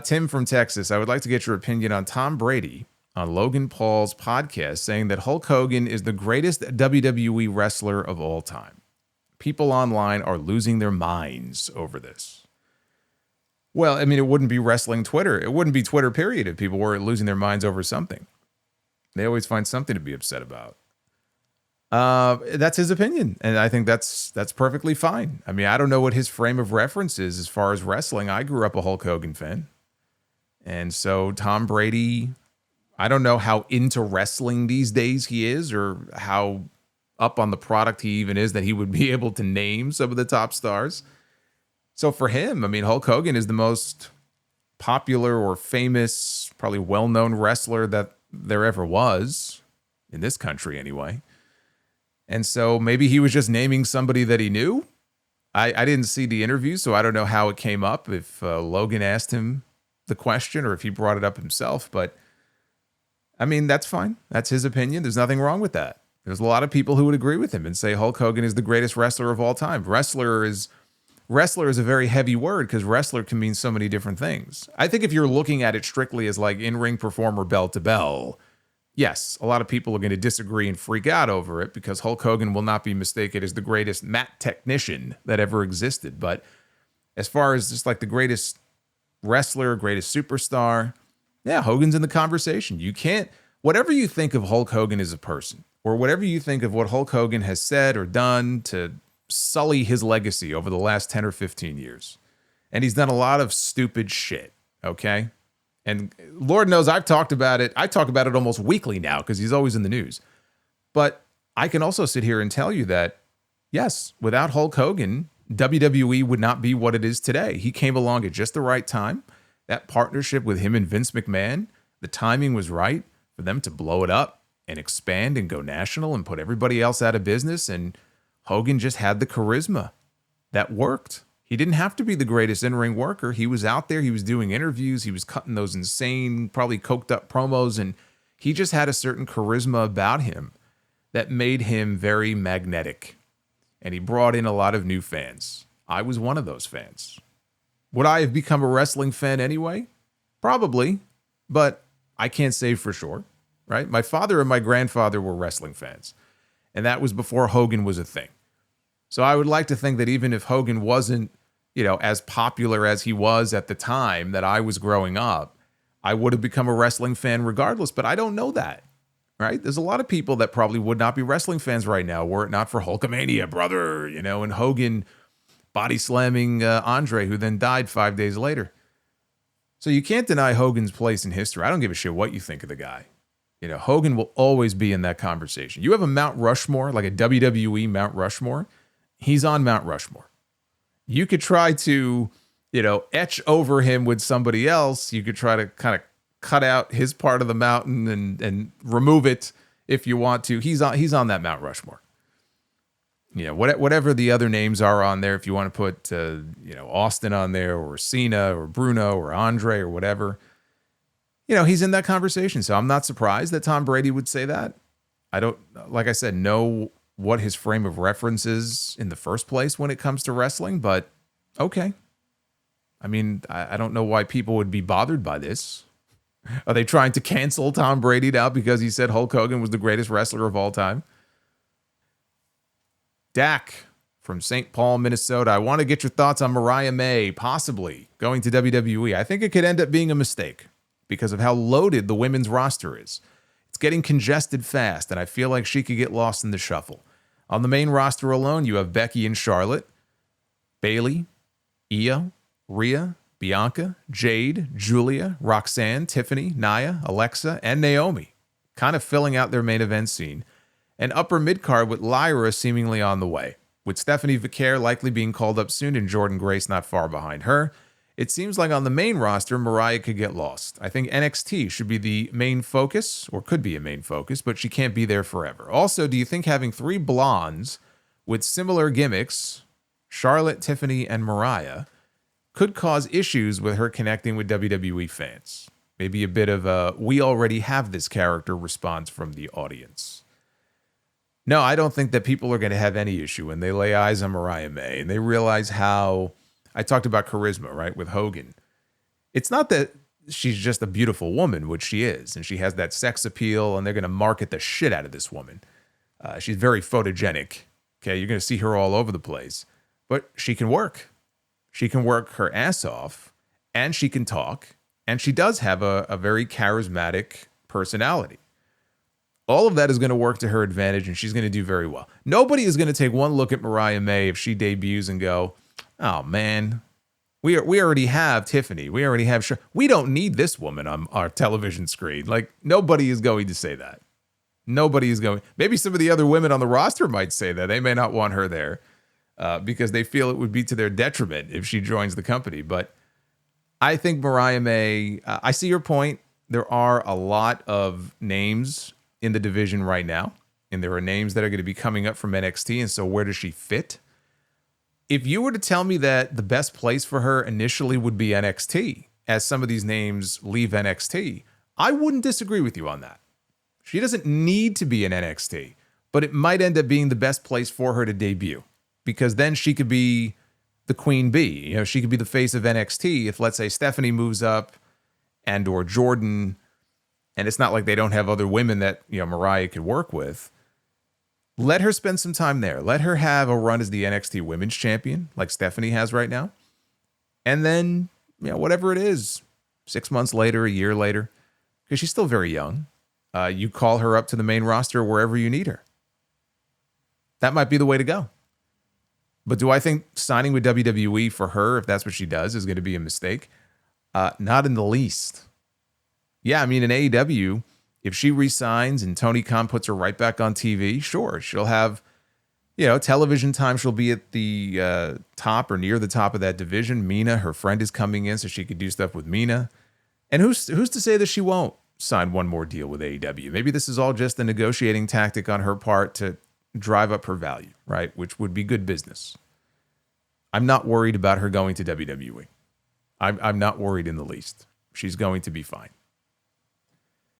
Tim from Texas, I would like to get your opinion on Tom Brady on Logan Paul's podcast saying that Hulk Hogan is the greatest WWE wrestler of all time. People online are losing their minds over this. Well, I mean, it wouldn't be wrestling Twitter. It wouldn't be Twitter, period, if people were losing their minds over something. They always find something to be upset about. That's his opinion, and I think that's perfectly fine. I mean, I don't know what his frame of reference is as far as wrestling. I grew up a Hulk Hogan fan, and so Tom Brady, I don't know how into wrestling these days he is, or how up on the product he even is that he would be able to name some of the top stars. So for him, I mean, Hulk Hogan is the most popular or famous, probably well-known wrestler that there ever was in this country, anyway. And so maybe he was just naming somebody that he knew. I didn't see the interview, so I don't know how it came up, if Logan asked him the question or if he brought it up himself. But, I mean, that's fine. That's his opinion. There's nothing wrong with that. There's a lot of people who would agree with him and say Hulk Hogan is the greatest wrestler of all time. Wrestler is a very heavy word because wrestler can mean so many different things. I think if you're looking at it strictly as like in-ring performer bell to bell, yes, a lot of people are going to disagree and freak out over it because Hulk Hogan will not be mistaken as the greatest mat technician that ever existed. But as far as just like the greatest wrestler, greatest superstar, yeah, Hogan's in the conversation. You can't, whatever you think of Hulk Hogan as a person, or whatever you think of what Hulk Hogan has said or done to sully his legacy over the last 10 or 15 years. And he's done a lot of stupid shit, okay? And Lord knows I've talked about it. I talk about it almost weekly now because he's always in the news. But I can also sit here and tell you that, yes, without Hulk Hogan, WWE would not be what it is today. He came along at just the right time. That partnership with him and Vince McMahon, the timing was right for them to blow it up and expand and go national and put everybody else out of business. And Hogan just had the charisma that worked. He didn't have to be the greatest in-ring worker. He was out there. He was doing interviews. He was cutting those insane, probably coked up promos. And he just had a certain charisma about him that made him very magnetic. And he brought in a lot of new fans. I was one of those fans. Would I have become a wrestling fan anyway? Probably, but I can't say for sure, right? My father and my grandfather were wrestling fans, and that was before Hogan was a thing. So I would like to think that even if Hogan wasn't, as popular as he was at the time that I was growing up, I would have become a wrestling fan regardless, but I don't know that, right? There's a lot of people that probably would not be wrestling fans right now were it not for Hulkamania, brother, and Hogan body slamming Andre, who then died 5 days later. So you can't deny Hogan's place in history. I don't give a shit what you think of the guy. Hogan will always be in that conversation. You have a Mount Rushmore, like a WWE Mount Rushmore. He's on Mount Rushmore. You could try to, etch over him with somebody else. You could try to kind of cut out his part of the mountain and remove it if you want to. He's on that Mount Rushmore. Whatever the other names are on there, if you want to put, Austin on there or Cena or Bruno or Andre or whatever, he's in that conversation. So I'm not surprised that Tom Brady would say that. I don't, like I said, know what his frame of reference is in the first place when it comes to wrestling, but okay. I mean, I don't know why people would be bothered by this. Are they trying to cancel Tom Brady now because he said Hulk Hogan was the greatest wrestler of all time? Dak from St. Paul, Minnesota. I want to get your thoughts on Mariah May possibly going to WWE. I think it could end up being a mistake because of how loaded the women's roster is. It's getting congested fast, and I feel like she could get lost in the shuffle. On the main roster alone, you have Becky and Charlotte, Bayley, Io, Rhea, Bianca, Jade, Julia, Roxanne, Tiffany, Nia, Alexa, and Naomi, kind of filling out their main event scene. And upper mid-card with Lyra seemingly on the way, with Stephanie Vicaire likely being called up soon and Jordan Grace not far behind her. It seems like on the main roster, Mariah could get lost. I think NXT should be the main focus, or could be a main focus, but she can't be there forever. Also, do you think having three blondes with similar gimmicks, Charlotte, Tiffany, and Mariah, could cause issues with her connecting with WWE fans? Maybe a bit of a, we already have this character response from the audience. No, I don't think that people are going to have any issue when they lay eyes on Mariah May and they realize how, I talked about charisma, right, with Hogan. It's not that she's just a beautiful woman, which she is, and she has that sex appeal, and they're going to market the shit out of this woman. She's very photogenic. Okay, you're going to see her all over the place, but she can work. She can work her ass off, and she can talk, and she does have a very charismatic personality. All of that is going to work to her advantage, and she's going to do very well. Nobody is going to take one look at Mariah May if she debuts and go, oh, man, we already have Tiffany. We already have we don't need this woman on our television screen. Like, nobody is going to say that. Nobody is going. Maybe some of the other women on the roster might say that. They may not want her there because they feel it would be to their detriment if she joins the company. But I think Mariah May, I see your point. There are a lot of names in the division right now, and there are names that are going to be coming up from NXT. And so where does she fit? If you were to tell me that the best place for her initially would be NXT, as some of these names leave NXT, I wouldn't disagree with you on that. She doesn't need to be in NXT, but it might end up being the best place for her to debut, because then she could be the queen bee. You know, she could be the face of NXT if, let's say, Stephanie moves up and or Jordan, and it's not like they don't have other women that, you know, Mariah could work with. Let her spend some time there. Let her have a run as the NXT Women's Champion, like Stephanie has right now. And then, you know, whatever it is, 6 months later, a year later, because she's still very young, you call her up to the main roster wherever you need her. That might be the way to go. But do I think signing with WWE for her, if that's what she does, is going to be a mistake? Not in the least. Yeah, I mean, in AEW, if she resigns and Tony Khan puts her right back on TV, sure, she'll have, you know, television time. She'll be at the top or near the top of that division. Mina, her friend, is coming in, so she could do stuff with Mina. And who's to say that she won't sign one more deal with AEW? Maybe this is all just a negotiating tactic on her part to drive up her value, right? Which would be good business. I'm not worried about her going to WWE. I'm not worried in the least. She's going to be fine.